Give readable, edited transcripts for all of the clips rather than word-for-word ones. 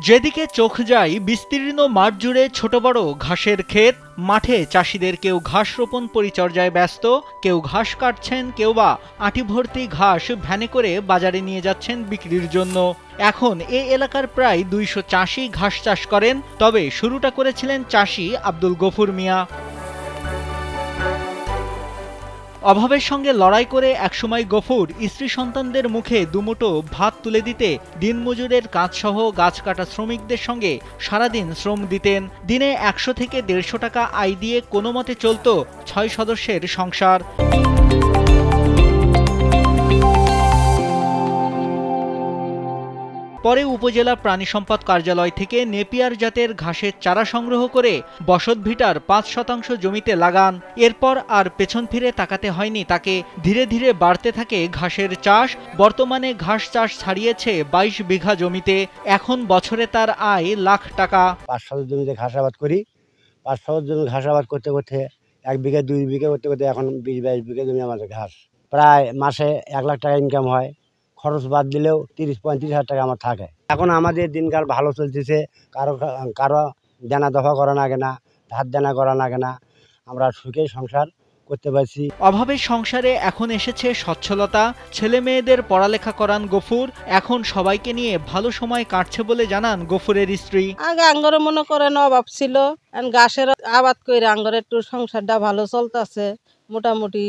যেদিকে চোখ যায় বিস্তীর্ণ মাঠ জুড়ে ছোট বড় ঘাসের ক্ষেত। মাঠে চাষিদের কেউ ঘাস রোপণ পরিচর্যায় ব্যস্ত, কেউ ঘাস কাটছেন, কেউ বা আঁটি ভর্তি ঘাস ভ্যানে করে বাজারে নিয়ে যাচ্ছেন বিক্রির জন্য। এখন এ এলাকার প্রায় ২০০ চাষি ঘাস চাষ করেন, তবে শুরুটা করেছিলেন চাষি আব্দুল গফুর মিয়া। অভাবের সঙ্গে লড়াই করে একসময় গফুর স্ত্রী সন্তানদের মুখে দুমুঠো ভাত তুলে দিতে দিনমজুরের কাজসহ গাছ কাটা শ্রমিকদের সঙ্গে সারাদিন শ্রম দিতেন। দিনে ১০০ থেকে ১৫০ টাকা আয় দিয়ে কোনো মতে চলত ৬ সদস্যের সংসার। পরে উপজেলা প্রাণী সম্পদ কার্যালয় থেকে নেপিয়ার জাতের ঘাসের চারা সংগ্রহ করে বসতভিটার ৫% জমিতে লাগান। এরপর আর পেছন ফিরে তাকাতে হয়নি তাকে। ধীরে ধীরে বাড়তে থাকে ঘাসের চাষ। বর্তমানে ঘাস চাষ ছাড়িয়েছে ২২ বিঘা জমিতে। এখন বছরে তার আয় লাখ টাকা। ৫০০ জমিতে ঘাস আবাদ করি। ৫০০ জমি ঘাস আবাদ করতে করতে ১ বিঘা ২ বিঘা করতে করতে এখন ২০-২২ বিঘা জমি আমাদের ঘাস। প্রায় মাসে ১ লাখ টাকা ইনকাম হয়। খরচ বাদ দিলেও ৩০-৩৫ হাজার টাকা আমার থাকে। এখন আমাদের দিনকাল ভালো চলতেছে। কারো দেনা দফা করা লাগে না, ধার দেনা করা লাগে না। আমরা সুখে সংসার করতে পারছি। অভাবের সংসারে এখন এসেছে সচ্ছলতা। ছেলে মেয়েদের পড়ালেখা করান গফুর। এখন সবাইকে নিয়ে ভালো সময় কাটছে বলে জানান গফুরের স্ত্রী। আগে আঙ্গরে মনে করেন অভাব ছিল, ঘাসের আবাদ করে আঙ্গরে একটু সংসারটা ভালো চলতেছে মোটামুটি।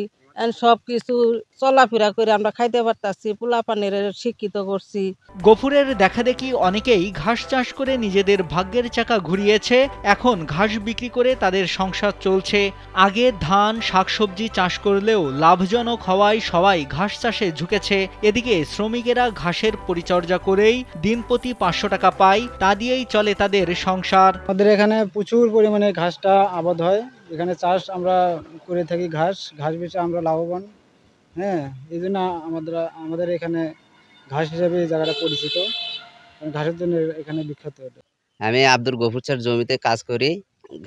সব কিছু চলাফেরা করে আমরা খাইতে পারতাছি, পোলাপানের শিক্ষিত করছি। গফুরের দেখাদেখি অনেকেই ঘাস চাষ করে নিজেদের ভাগ্যের চাকা ঘুরিয়েছে। এখন ঘাস বিক্রি করে তাদের সংসার চলছে। আগে ধান শাকসবজি চাষ করলেও লাভজনক হওয়ায় সবাই ঘাস চাষে ঝুঁকেছে। এদিকে শ্রমিকেরা ঘাসের পরিচর্যা করেই দিনপ্রতি ৫০০ টাকা পায়। তা দিয়েই চলে তাদের সংসার। আমাদের এখানে প্রচুর পরিমাণে ঘাসটা আবাদ হয়। এখানে চাষ আমরা করে থাকি, ঘাস বেচে আমরা লাভবান। হ্যাঁ, এই জন্য আমাদের এখানে ঘাস হিসাবে এই জায়গাটা পরিচিত। ঘাসের জন্য এখানে বিখ্যাত। আমি আব্দুল গফুর স্যার জমিতে কাজ করি,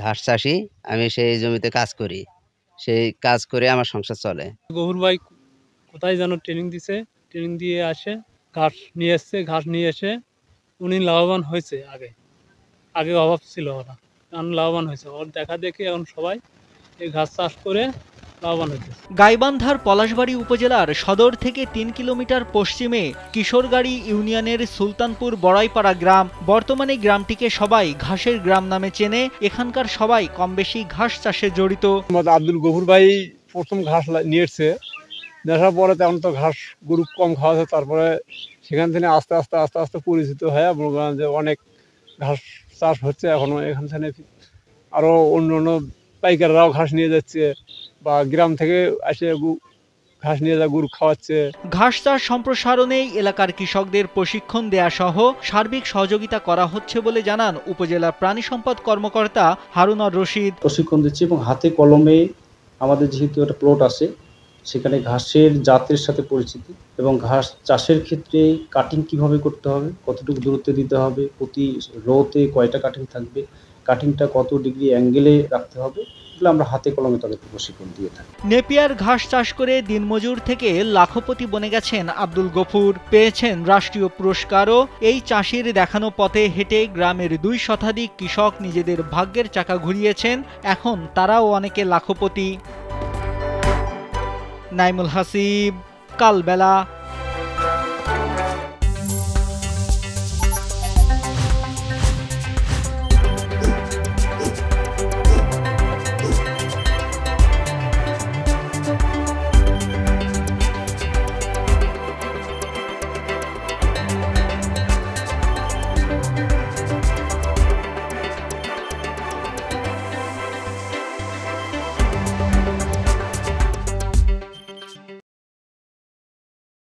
ঘাস চাষি। আমি সেই জমিতে কাজ করি, সেই কাজ করে আমার সংসার চলে। গফুর ভাই কোথায় যেন ট্রেনিং দিছে, ট্রেনিং দিয়ে আসে ঘাস নিয়ে এসছে। ঘাস নিয়ে এসে উনি লাভবান হয়েছে। আগে অভাব ছিল, ওরা এখন লাভবান হয়েছে। ওর দেখা দেখে এখন সবাই এই ঘাস চাষ করে লাভবান হয়েছে। গাইবান্ধার পলাশবাড়ী উপজেলার সদর থেকে ৩ কিলোমিটার পশ্চিমে কিশোরগাড়ি ইউনিয়নের সুলতানপুর বড়াইপাড়া গ্রাম। বর্তমানে গ্রামটিকে সবাই ঘাসের গ্রাম নামে চেনে। এখানকার সবাই কম বেশি ঘাস চাষে জড়িত। আব্দুল গফুর ভাই প্রথম ঘাস নিয়ে এসছে, দেখার পরে তেমন তো ঘাস গরু কম খাওয়াছে। তারপরে সেখান থেকে আস্তে আস্তে পরিচিত হয়ে মনে করেন যে অনেক ঘাস চাষ হচ্ছে। এখনো এখান থেকে আরো অন্য পাইকাররাও ঘাস নিয়ে যাচ্ছে, বা গ্রাম থেকে এসে ঘাস নিয়ে যা গরু খাওয়াচ্ছে। ঘাস চাষ সম্প্রসারণে এলাকার কৃষকদের প্রশিক্ষণ দেয়া সহ সার্বিক সহযোগিতা করা হচ্ছে বলে জানান উপজেলা প্রাণী সম্পদ কর্মকর্তা হারুনুর রশিদ। প্রশিক্ষণ দিচ্ছি এবং হাতে কলমে আমাদের যেহেতু একটা প্লট আছে, সেখানে ঘাসের জাতের সাথে পরিচিতি এবং ঘাস চাষের ক্ষেত্রে কাটিং কিভাবে করতে হবে, কতটুকু দূরত্বে দিতে হবে, প্রতি রোতে কয়টা কাটিং থাকবে, কাটিংটা কত ডিগ্রি অ্যাঙ্গেলে রাখতে হবে, এগুলো আমরা হাতে কলমে তাদেরকে প্রশিক্ষণ দিয়ে থাকি। নেপিয়ার ঘাস চাষ করে দিনমজুর থেকে লাখপতি বনে গেছেন আব্দুল গফুর। পেয়েছেন রাষ্ট্রীয় পুরস্কারও। এই চাষির দেখানো পথে হেঁটে গ্রামের ২ শতাধিক কৃষক নিজেদের ভাগ্যের চাকা ঘুরিয়েছেন। এখন তারাও অনেকে লাখপতি। নাইমুল হাসিব, কালবেলা।